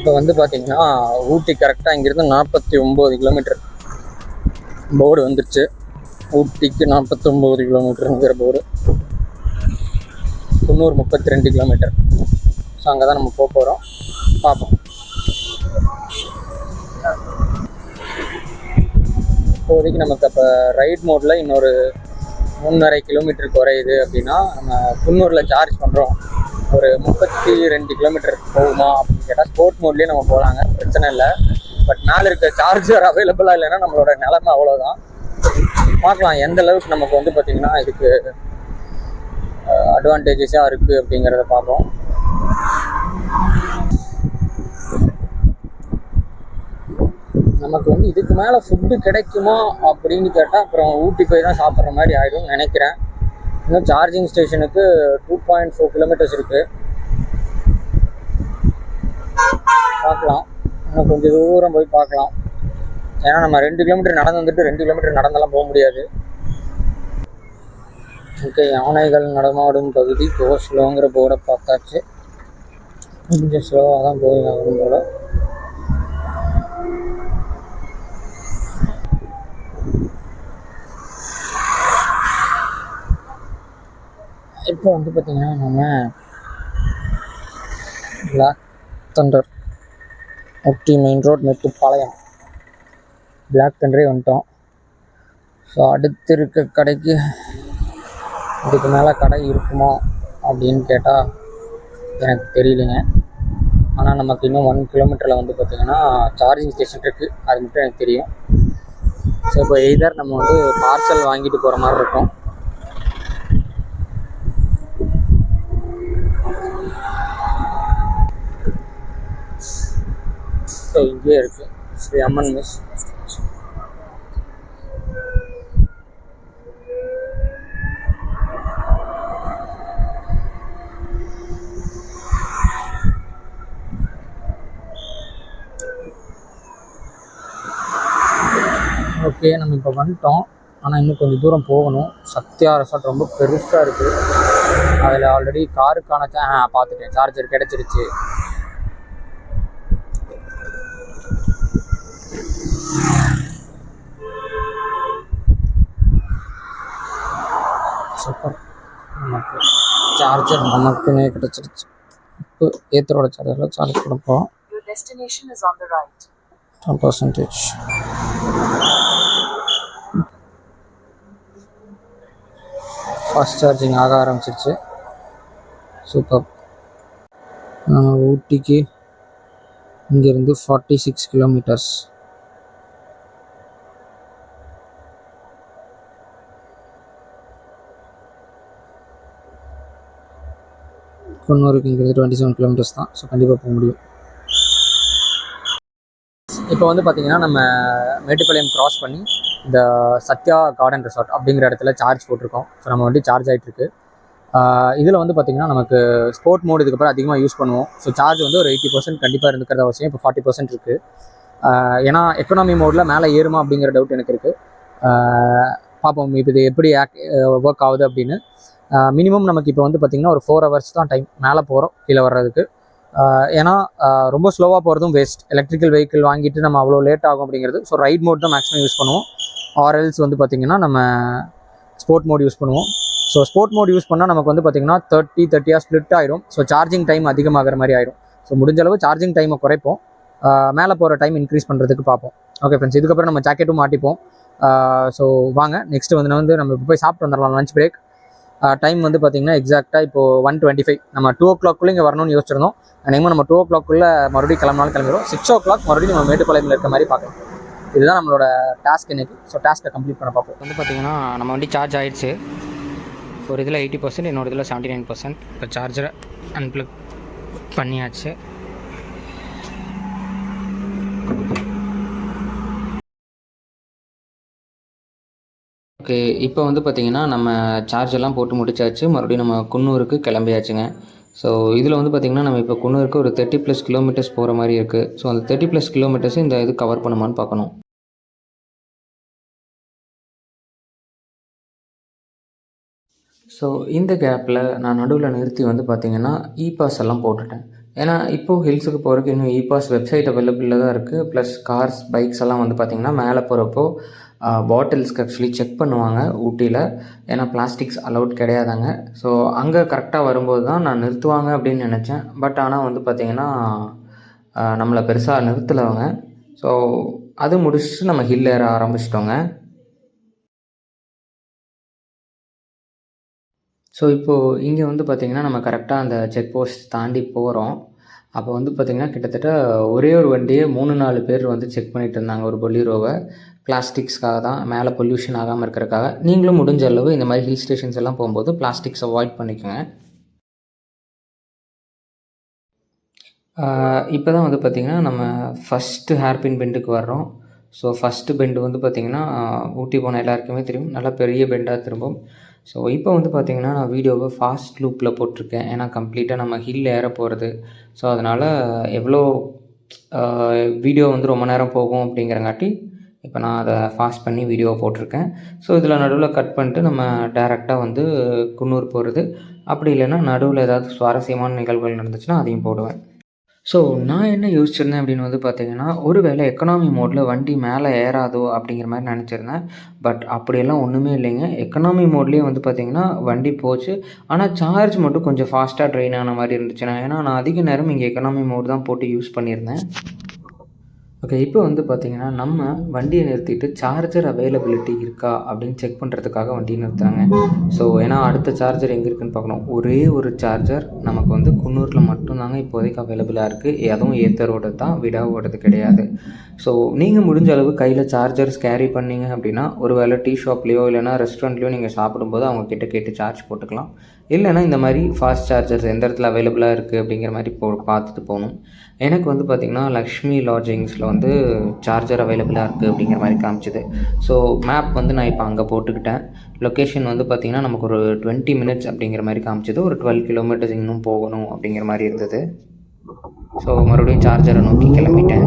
இப்போ வந்து பார்த்தீங்கன்னா ஊட்டி கரெக்டாக இங்கேருந்து 49 கிலோமீட்டர் போர்டு வந்துடுச்சு. ஊட்டிக்கு 49 கிலோமீட்டருங்கிற போர்டு. குன்னூர் 32 கிலோமீட்டர். ஸோ அங்கே தான் நம்ம போக போகிறோம். பார்ப்போம். இப்போதைக்கு நமக்கு அப்போ ரைட் மோடில் இன்னொரு 3.5 கிலோமீட்டர் குறையுது அப்படின்னா நம்ம குன்னூரில் சார்ஜ் பண்ணுறோம். ஒரு 32 கிலோமீட்டர் போகுமா அப்படின்னு கேட்டால் ஸ்போர்ட் மோட்லேயே நம்ம போகலாங்க, பிரச்சனை இல்லை. பட் மேலே இருக்க சார்ஜர் அவைலபிளாக இல்லைன்னா நம்மளோட நிலைமை அவ்வளோதான். பார்க்கலாம் எந்த அளவுக்கு நமக்கு வந்து பார்த்திங்கன்னா இதுக்கு அட்வான்டேஜஸாக இருக்குது அப்படிங்கிறத பார்ப்போம். நமக்கு வந்து இதுக்கு மேலே ஃபுட்டு கிடைக்குமா அப்படின்னு கேட்டால் அப்புறம் ஊட்டி போய் தான் சாப்பிட்ற மாதிரி ஆகிடும் நினைக்கிறேன். இன்னும் சார்ஜிங் ஸ்டேஷனுக்கு 2.4 கிலோமீட்டர்ஸ் இருக்குது. பார்க்கலாம், இன்னும் கொஞ்சம் தூரம் போய் பார்க்கலாம். ஏன்னா நம்ம 2 கிலோமீட்டர் நடந்து வந்துட்டு 2 கிலோமீட்டர் நடந்தெல்லாம் போக முடியாது. ஓகே, யானைகள் நடமாடும் பகுதி ஸ்லோங்கிற போர்டை பார்த்தாச்சு. கொஞ்சம் ஸ்லோவாக தான் போய் ஆகணும் போல. இப்போ வந்து பார்த்திங்கன்னா நம்ம பிளாக் தண்டர் ஊட்டி மெயின் ரோட் மேட்டுப்பாளையம் பிளாக் தண்டரே வந்துட்டோம். ஸோ அடுத்து இருக்க கடைக்கு இதுக்கு மேலே கடை இருக்குமா அப்படின்னு கேட்டால் எனக்கு தெரியலைங்க. ஆனால் நமக்கு இன்னும் 1 கிலோமீட்டரில் வந்து பார்த்திங்கன்னா சார்ஜிங் ஸ்டேஷன் இருக்குது, அது மட்டும் எனக்கு தெரியும். ஸோ இப்போ எய்தர் நம்ம வந்து பார்சல் வாங்கிட்டு போகிற மாதிரி இருக்கும். ஸோ இங்கே இருக்குது ஸ்ரீ அம்மன் மெஸ். ஓகே, நம்ம இப்போ வந்துட்டோம். ஆனால் இன்னும் கொஞ்சம் தூரம் போகணும். சத்யா ரெசார்ட் ரொம்ப பெருசாக இருக்குது. அதில் ஆல்ரெடி காருக்கான பார்த்துட்டேன், சார்ஜர் கிடச்சிருச்சு. சூப்பர், நமக்கு சார்ஜர் நமக்குன்னே கிடச்சிருச்சு. இப்போ ஏத்தரோட சார்ஜரில் சார்ஜ் கொடுப்போம். 10%. ஃபாஸ்ட் சார்ஜிங் ஆக ஆரம்பிச்சிருச்சு. சூப்பர். ஊட்டிக்கு இங்கேருந்து 46 கிலோமீட்டர்ஸ். குன்னூருக்கு இங்கேருந்து 27 கிலோமீட்டர்ஸ் தான். ஸோ கண்டிப்பாக போக முடியும். இப்போ வந்து பார்த்திங்கன்னா நம்ம மேட்டுப்பாளையம் க்ராஸ் பண்ணி இந்த சத்யா கார்டன் ரெசார்ட் அப்படிங்கிற இடத்துல சார்ஜ் போட்டிருக்கோம். ஸோ நம்ம வண்டி சார்ஜ் ஆகிட்டுருக்கு. இதில் வந்து பார்த்திங்கன்னா நமக்கு ஸ்போர்ட் மோடு இதுக்கப்புறம் அதிகமாக யூஸ் பண்ணுவோம். ஸோ சார்ஜ் வந்து ஒரு 80% கண்டிப்பாக இருந்துக்கிறது அவசியம். இப்போ 40% இருக்குது. ஏன்னா எக்கனாமி மோடில் மேலே ஏறுமா அப்படிங்கிற டவுட் எனக்கு இருக்குது. பார்ப்போம் இப்போ இது எப்படி ஒர்க் ஆகுது அப்படின்னு. மினிமம் நமக்கு இப்போ வந்து பார்த்திங்கன்னா ஒரு 4 ஹவர்ஸ் தான் டைம் மேலே போகிறோம் கீழே வர்றதுக்கு. ஏன்னா ரொம்ப ஸ்லோவாக போகிறதும் வேஸ்ட். எலக்ட்ரிக்கல் வெஹிக்கிள் வாங்கிட்டு நம்ம அவ்வளோ லேட் ஆகும் அப்படிங்கிறது. ஸோ ரைட் மோட் தான் மேக்ஸிமம் யூஸ் பண்ணுவோம். ஆர்எல்ஸ் வந்து பார்த்திங்கன்னா நம்ம ஸ்போர்ட் மோட் யூஸ் பண்ணுவோம். ஸோ ஸ்போர்ட் மோட் யூஸ் பண்ணால் நமக்கு வந்து பார்த்திங்கன்னா 30 ஸ்ப்ளிட் ஆகிடும். ஸோ சார்ஜிங் டைம் அதிகமாகிற மாதிரி ஆகிடும். ஸோ முடிஞ்ச அளவு சார்ஜிங் டைமை குறைப்போம், மேலே போகிற டைம் இன்க்ரீஸ் பண்ணுறதுக்கு பார்ப்போம். ஓகே ஃப்ரெண்ட்ஸ், இதுக்கப்புறம் நம்ம ஜாக்கெட்டும் மாட்டிப்போம். ஸோ வாங்க நெக்ஸ்ட்டு வந்து நம்ம இப்போ போய் சாப்பிட்டு வந்துடலாம். லஞ்ச் பிரேக் டைம் வந்து பார்த்திங்கன்னா எக்ஸாக்டாக இப்போது 1:25. நம்ம 2 o'clock இங்கே வரணும்னு யோசிச்சிருந்தோம். அநேகமாக நம்ம 2 o'clock மறுபடியும் கிளம்பினாலும் கிளம்பிடுவோம். 6 o'clock மறுபடியும் நம்ம மேட்டுப்பாளையத்தில் இருக்க மாதிரி பார்க்கலாம். இதுதான் நம்மளோட டாஸ்க் இன்றைக்கி. ஸோ டாஸ்க்கை கம்ப்ளீட் பண்ண பார்ப்போம். வந்து பார்த்திங்கன்னா நம்ம வண்டி சார்ஜ் ஆகிடுச்சு. ஒரு இதில் 80%, இன்னொரு இதில் 79%. இப்போ சார்ஜரை அன்ப்ளக் பண்ணியாச்சு. ஓகே, இப்போ வந்து பார்த்திங்கன்னா நம்ம சார்ஜெல்லாம் போட்டு முடிச்சாச்சு. மறுபடியும் நம்ம குன்னூருக்கு கிளம்பியாச்சுங்க. ஸோ இதில் வந்து பார்த்திங்கன்னா நம்ம இப்போ குன்னூருக்கு ஒரு 30+ கிலோமீட்டர்ஸ் போகிற மாதிரி இருக்குது. ஸோ அந்த 30+ கிலோமீட்டர்ஸ் இந்த இது கவர் பண்ணுமான்னு பார்க்கணும். ஸோ இந்த கேப்பில் நான் நடுவில் நிறுத்தி வந்து பார்த்திங்கன்னா இ பாஸ் எல்லாம் போட்டுட்டேன். ஏன்னா இப்போது ஹில்ஸுக்கு போகிறதுக்கு இன்னும் இபாஸ் வெப்சைட் அவைலபிளில் தான் இருக்குது. ப்ளஸ் கார்ஸ், பைக்ஸ் எல்லாம் வந்து பார்த்திங்கன்னா மேலே போகிறப்போ பாட்டில்ஸ்க்கு ஆக்சுவலி செக் பண்ணுவாங்க ஊட்டியில். ஏன்னா பிளாஸ்டிக்ஸ் அலௌட் கிடையாதாங்க. ஸோ அங்கே கரெக்டாக வரும்போது தான் நான் நிறுத்துவாங்க அப்படின்னு நினச்சேன். பட் ஆனால் வந்து பார்த்திங்கன்னா நம்மளை பெருசாக நிறுத்தலைவங்க. ஸோ அது முடிச்சுட்டு நம்ம ஹில் ஏற ஆரம்பிச்சிட்டோங்க. ஸோ இப்போது இங்கே வந்து பார்த்திங்கன்னா நம்ம கரெக்டாக அந்த செக் போஸ்ட் தாண்டி போகிறோம். அப்போ வந்து பார்த்திங்கன்னா கிட்டத்தட்ட ஒரே ஒரு வண்டியே 3-4 பேர் வந்து செக் பண்ணிகிட்டு இருந்தாங்க ஒரு பொலீரோவை. பிளாஸ்டிக்ஸ்க்காக தான், மேலே பொல்யூஷன் ஆகாமல் இருக்கிறக்காக. நீங்களும் முடிஞ்ச அளவு இந்த மாதிரி ஹில் ஸ்டேஷன்ஸ் எல்லாம் போகும்போது பிளாஸ்டிக்ஸ் அவாய்ட் பண்ணிக்கோங்க. இப்போ தான் வந்து பார்த்திங்கன்னா நம்ம ஃபஸ்ட்டு ஹேர்பின் பெண்டுக்கு வர்றோம். ஸோ ஃபஸ்ட்டு பெண்டு வந்து பார்த்திங்கன்னா ஊட்டி போன எல்லாருக்குமே தெரியும், நல்லா பெரிய பெண்டாக திரும்பும். ஸோ இப்போ வந்து பார்த்திங்கன்னா நான் வீடியோவை ஃபாஸ்ட் லூப்பில் போட்டிருக்கேன். ஏன்னா கம்ப்ளீட்டாக நம்ம ஹில் ஏற போகிறது. ஸோ அதனால் எவ்வளோ வீடியோ வந்து ரொம்ப நேரம் போகும் அப்படிங்கிறங்காட்டி இப்போ நான் அதை ஃபாஸ்ட் பண்ணி வீடியோவை போட்டிருக்கேன். ஸோ இதில் நடுவில் கட் பண்ணிட்டு நம்ம டேரெக்டாக வந்து குன்னூர் போகிறது. அப்படி இல்லைன்னா நடுவில் ஏதாவது சுவாரஸ்யமான நிகழ்வுகள் நடந்துச்சுன்னா அதையும் போடுவேன். ஸோ நான் என்ன யோசிச்சிருந்தேன் அப்படின்னு வந்து பார்த்தீங்கன்னா, ஒரு வேளை எக்கனாமி மோடில் வண்டி மேலே ஏறாதோ அப்படிங்கிற மாதிரி நினச்சிருந்தேன். பட் அப்படியெல்லாம் ஒன்றுமே இல்லைங்க. எக்கனாமி மோட்லேயே வந்து பார்த்திங்கன்னா வண்டி போச்சு. ஆனால் சார்ஜ் மட்டும் கொஞ்சம் ஃபாஸ்ட்டாக ட்ரெயின் ஆன மாதிரி இருந்துச்சு. ஏன்னா நான் அதிக நேரம் இங்கே எக்கனாமி மோட் தான் போட்டு யூஸ் பண்ணியிருந்தேன். ஓகே, இப்போ வந்து பார்த்திங்கன்னா நம்ம வண்டியை நிறுத்திட்டு சார்ஜர் அவைலபிலிட்டி இருக்கா அப்படின்னு செக் பண்ணுறதுக்காக வண்டியை நிறுத்துறாங்க. ஸோ ஏன்னா அடுத்த சார்ஜர் எங்கே இருக்குதுன்னு பார்க்கணும். ஒரே ஒரு சார்ஜர் நமக்கு வந்து குன்னூரில் மட்டும்தாங்க இப்போதைக்கு அவைலபிளாக இருக்குது. அதுவும் ஏத்தரோடு தான், விடாவோடது கிடையாது. ஸோ நீங்கள் முடிஞ்ச அளவு கையில் சார்ஜர்ஸ் கேரி பண்ணிங்க அப்படின்னா ஒரு வேளை டீ ஷாப்லேயோ இல்லைனா ரெஸ்டாரண்ட்லேயோ நீங்கள் சாப்பிடும்போது அவங்கக்கிட்ட கேட்டு சார்ஜ் போட்டுக்கலாம். இல்லைனா இந்த மாதிரி ஃபாஸ்ட் சார்ஜர்ஸ் எந்த இடத்துல அவைலபிளாக இருக்குது அப்படிங்கிற மாதிரி பார்த்துட்டு போகணும். எனக்கு வந்து பார்த்திங்கன்னா லக்ஷ்மி லாட்ஜிங்ஸில் வந்து சார்ஜர் அவைலபிளாக இருக்குது அப்படிங்கிற மாதிரி காமிச்சிது. ஸோ மேப் வந்து நான் இப்போ அங்கே போட்டுக்கிட்டேன். லொக்கேஷன் வந்து பார்த்திங்கன்னா நமக்கு ஒரு 20 மினிட்ஸ் அப்படிங்கிற மாதிரி காமிச்சிது. ஒரு 12 கிலோமீட்டர்ஸ் இன்னும் போகணும் அப்படிங்கிற மாதிரி இருந்தது. ஸோ மறுபடியும் சார்ஜரை நோக்கி கிளம்பிட்டேன்.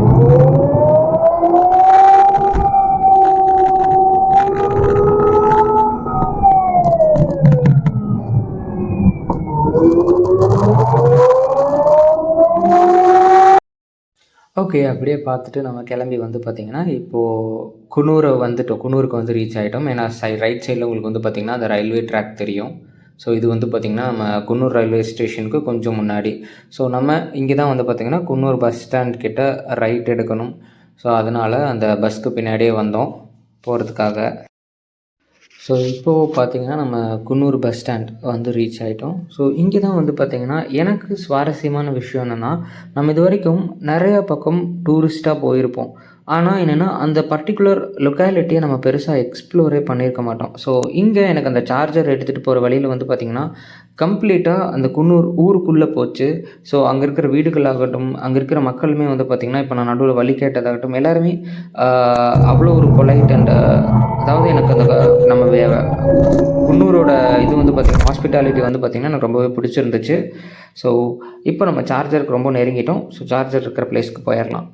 ஓகே, அப்படியே பார்த்துட்டு நம்ம கிளம்பி வந்து பார்த்திங்கன்னா இப்போது குன்னூரை வந்துட்டோம். குன்னூருக்கு வந்து ரீச் ஆகிட்டோம். ஏன்னா ரைட் சைடில் உங்களுக்கு வந்து பார்த்திங்கன்னா அந்த ரயில்வே ட்ராக் தெரியும். ஸோ இது வந்து பார்த்திங்கன்னா நம்ம குன்னூர் ரயில்வே ஸ்டேஷனுக்கு கொஞ்சம் முன்னாடி. ஸோ நம்ம இங்கே தான் வந்து பார்த்திங்கன்னா குன்னூர் பஸ் ஸ்டாண்ட் கிட்ட ரைட் எடுக்கணும். ஸோ அதனால் அந்த பஸ்க்கு பின்னாடியே வந்தோம் போகிறதுக்காக. ஸோ இப்போது பார்த்திங்கன்னா நம்ம குன்னூர் பஸ் ஸ்டாண்ட் வந்து ரீச் ஆகிட்டோம். ஸோ இங்கே தான் வந்து பார்த்திங்கன்னா எனக்கு சுவாரஸ்யமான விஷயம் என்னென்னா, நம்ம இது வரைக்கும் நிறையா பக்கம் டூரிஸ்ட்டாக போயிருப்போம். ஆனால் என்னென்னா அந்த பர்டிகுலர் லொக்காலிட்டியை நம்ம பெருசாக எக்ஸ்ப்ளோரே பண்ணியிருக்க மாட்டோம். ஸோ இங்கே எனக்கு அந்த சார்ஜர் எடுத்துகிட்டு போகிற வழியில் வந்து பார்த்திங்கன்னா கம்ப்ளீட்டாக அந்த குன்னூர் ஊருக்குள்ளே போச்சு. ஸோ அங்கே இருக்கிற வீடுகளாகட்டும், அங்கே இருக்கிற மக்களுமே வந்து பார்த்திங்கன்னா இப்போ நான் நடுவில் வழி கேட்டதாகட்டும் எல்லாருமே அவ்வளோ ஒரு பொலைட் அண்ட் அதாவது எனக்கு அந்த நம்ம குன்னூரோட இது வந்து பார்த்திங்கன்னா ஹாஸ்பிட்டாலிட்டி வந்து பார்த்திங்கன்னா எனக்கு ரொம்பவே பிடிச்சிருந்துச்சு. ஸோ இப்போ நம்ம சார்ஜருக்கு ரொம்ப நெருங்கிட்டோம். ஸோ சார்ஜர் இருக்கிற பிளேஸ்க்கு போயிடலாம்.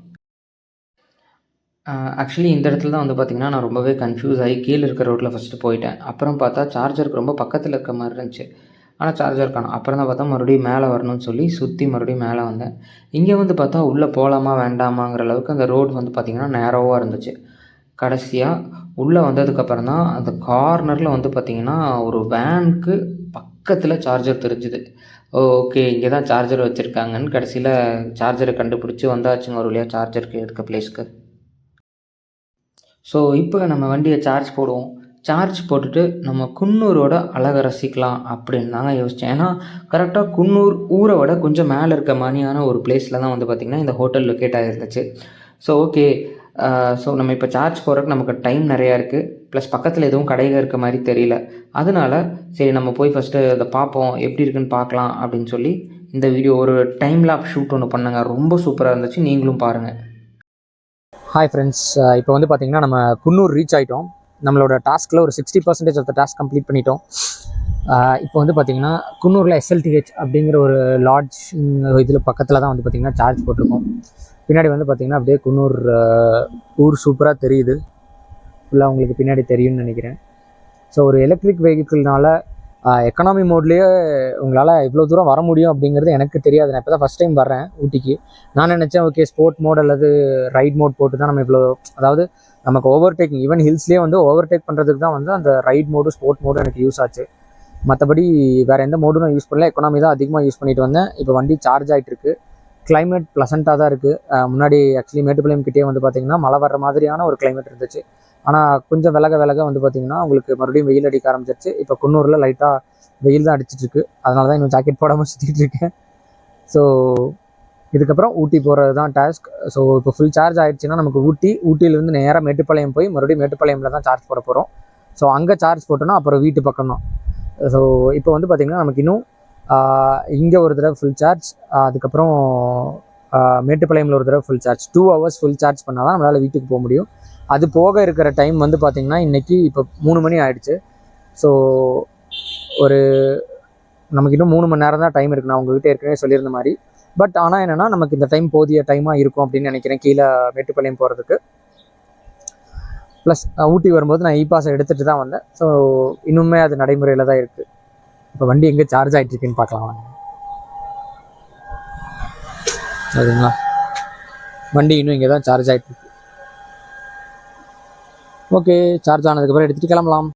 ஆக்சுவலி இந்த இடத்துல தான் வந்து பார்த்திங்கன்னா நான் ரொம்பவே கன்ஃபியூஸ் ஆகி கீழே இருக்கிற ரோட்டில் ஃபஸ்ட்டு போயிட்டேன். அப்புறம் பார்த்தா சார்ஜருக்கு ரொம்ப பக்கத்தில் இருக்க மாதிரி இருந்துச்சு. ஆனால் சார்ஜர் காணோம். அப்புறம் தான் பார்த்தா மறுபடியும் மேலே வரணும்னு சொல்லி சுற்றி மறுபடியும் மேலே வந்தேன். இங்கே வந்து பார்த்தா உள்ளே போகலாமா வேண்டாமாங்கிற அளவுக்கு அந்த ரோடு வந்து பார்த்திங்கன்னா நேரோவாக இருந்துச்சு. கடைசியாக உள்ளே வந்ததுக்கப்புறம் தான் அந்த கார்னரில் வந்து பார்த்திங்கன்னா ஒரு வேனுக்கு பக்கத்தில் சார்ஜர் தெரிஞ்சுது. ஓகே, இங்கே தான் சார்ஜர் வச்சுருக்காங்கன்னு கடைசியில் சார்ஜரை கண்டுபிடிச்சி வந்தாச்சுங்க ஒரு வழியாக சார்ஜருக்கு இருக்க பிளேஸ்க்கு. ஸோ இப்போ நம்ம வண்டியை சார்ஜ் போடுவோம். சார்ஜ் போட்டுட்டு நம்ம குன்னூரோட அழகை ரசிக்கலாம் அப்படின்னு தாங்க யோசித்தேன். ஏன்னா கரெக்டாக குன்னூர் ஊரை விட கொஞ்சம் மேலே இருக்க மாதிரியான ஒரு பிளேஸில் தான் வந்து பார்த்திங்கன்னா இந்த ஹோட்டல் லொக்கேட் ஆகிருந்துச்சு. ஸோ ஓகே, ஸோ நம்ம இப்போ சார்ஜ் போடுறதுக்கு நமக்கு டைம் நிறையா இருக்குது. ப்ளஸ் பக்கத்தில் எதுவும் கடைகள் இருக்க மாதிரி தெரியல. அதனால சரி நம்ம போய் ஃபஸ்ட்டு அதை பார்ப்போம், எப்படி இருக்குன்னு பார்க்கலாம் அப்படின்னு சொல்லி இந்த வீடியோ ஒரு டைம் லாப் ஷூட் ஒன்று பண்ணுங்க. ரொம்ப சூப்பராக இருந்துச்சு, நீங்களும் பாருங்கள். ஹாய் ஃப்ரெண்ட்ஸ், இப்போ வந்து பார்த்திங்கன்னா நம்ம குன்னூர் ரீச் ஆகிட்டோம். நம்மளோட டாஸ்கில் ஒரு 60% ஆஃப் த டாஸ்க் கம்ப்ளீட் பண்ணிட்டோம். இப்போ வந்து பார்த்திங்கன்னா குன்னூரில் எஸ்எல்டிஹெச் அப்படிங்கிற ஒரு லாட்ஜ் இதில் பக்கத்தில் தான் வந்து பார்த்திங்கன்னா சார்ஜ் போட்டிருக்கோம். பின்னாடி வந்து பார்த்திங்கன்னா அப்படியே குன்னூர் ஊர் சூப்பராக தெரியுது. ஃபுல்லாக உங்களுக்கு பின்னாடி தெரியும்னு நினைக்கிறேன். ஸோ ஒரு எலக்ட்ரிக் வெஹிக்கிள்னால எக்கனாமி மோட்லேயே உங்களால் இவ்வளோ தூரம் வர முடியும் அப்படிங்கிறது எனக்கு தெரியாது. நான் இப்போ தான் ஃபஸ்ட் டைம் வர்றேன் ஊட்டிக்கு. நான் நினச்சேன் ஓகே ஸ்போர்ட் மோட் அல்லது ரைட் மோட் போட்டு தான் நம்ம இவ்வளோ, அதாவது நமக்கு ஓவர்டேக்கிங் ஈவன் ஹில்ஸ்லேயே வந்து ஓவர்டேக் பண்ணுறதுக்கு தான் வந்து அந்த ரைட் மோடு ஸ்போர்ட் மோடு எனக்கு யூஸ் ஆச்சு. மற்றபடி வேறு எந்த மோடும் நான் யூஸ் பண்ணல. எக்கனாமி தான் அதிகமாக யூஸ் பண்ணிட்டு வந்தேன். இப்போ வண்டி சார்ஜ் ஆகிட்டு இருக்கு. கிளைமேட் ப்ளசண்ட்டாக தான் இருக்குது. முன்னாடி ஆக்சுவலி மேட்டுப்பாளையம் கிட்டே வந்து பார்த்திங்கன்னா மழை வர்ற மாதிரியான ஒரு கிளைமேட் இருந்துச்சு. ஆனால் கொஞ்சம் விலக வந்து பார்த்திங்கன்னா உங்களுக்கு மறுபடியும் வெயில் அடிக்க ஆரம்பிச்சிருச்சு. இப்போ குன்னூரில் லைட்டாக வெயில் தான் அடிச்சிட்ருக்கு. அதனால தான் இன்னும் ஜாக்கெட் போடாமல் சுற்றிட்டு இருக்கேன். ஸோ இதுக்கப்புறம் ஊட்டி போகிறது தான் டாஸ்க். ஸோ இப்போ ஃபுல் சார்ஜ் ஆகிடுச்சின்னா நமக்கு ஊட்டியிலேருந்து நேராக மேட்டுப்பாளையம் போய் மறுபடியும் மேட்டுப்பாளையமில் தான் சார்ஜ் போட போகிறோம். ஸோ அங்கே சார்ஜ் போட்டோன்னா அப்புறம் வீட்டு பக்கம் தான். ஸோ இப்போ வந்து பார்த்திங்கன்னா நமக்கு இன்னும் இங்கே ஒரு தடவை ஃபுல் சார்ஜ், அதுக்கப்புறம் மேட்டுப்பாளையமில் ஒரு தடவை full charge, 2 hours full charge பண்ணால் தான் நம்மளால் வீட்டுக்கு போக முடியும். அது போக இருக்கிற டைம் வந்து பார்த்திங்கன்னா இன்றைக்கி இப்போ 3 மணி ஆகிடுச்சு. ஸோ ஒரு நமக்கு இன்னும் 3 மணி நேரம் தான் டைம் இருக்குது. நான் உங்கள்கிட்ட ஏற்கனவே சொல்லியிருந்த மாதிரி. பட் ஆனால் என்னென்னா நமக்கு இந்த டைம் போதிய டைமாக இருக்கும் அப்படின்னு நினைக்கிறேன் கீழே மேட்டுப்பாளையம் போகிறதுக்கு. ப்ளஸ் ஊட்டி வரும்போது நான் பாஸை எடுத்துகிட்டு தான் வந்தேன். ஸோ இன்னுமே அது நடைமுறையில் தான் இருக்குது. இப்போ வண்டி எங்கே சார்ஜ் ஆகிட்டு இருக்குன்னு பார்க்கலாம். அதுங்களா, வண்டி இன்னும் இங்கே தான் சார்ஜ் ஆகிட்டு இருக்கு. ஓகே, சார்ஜ் ஆனதுக்கப்புறம் எடுத்துகிட்டு கிளம்பலாம்.